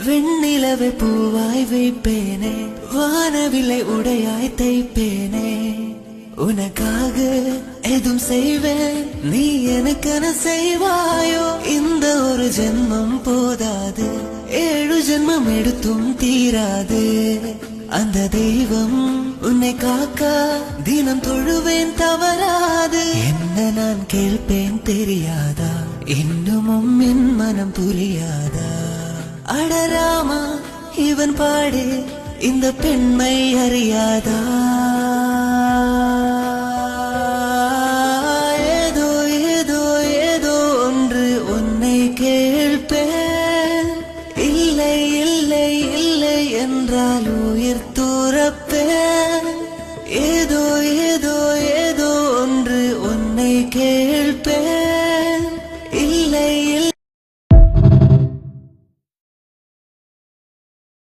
வெண்ணிலவை பூவாய் வைப்பேனே, வானவிலை உடையாய் தைப்பேனே. உனக்காக எதுவும் செய்வேன், நீ எனக்கென செய்வாயோ? இந்த ஒரு ஜென்மம் போதாது, 7 ஜென்மம் எடுத்தும் தீராது. அந்த தெய்வம் உன்னை காக்க தினம் தொழுவேன், தவறாது. என்ன நான் கேட்பேன் தெரியாதா, இன்னமும் என் மனம் புரியாதா? அடராமா இவன் பாடு இந்த பெண்மை அறியாதா? ஏதோ ஏதோ ஏதோ ஒன்று உன்னை கேட்பேன், இல்லை இல்லை இல்லை என்றால் உயிர் துறப்பேன்.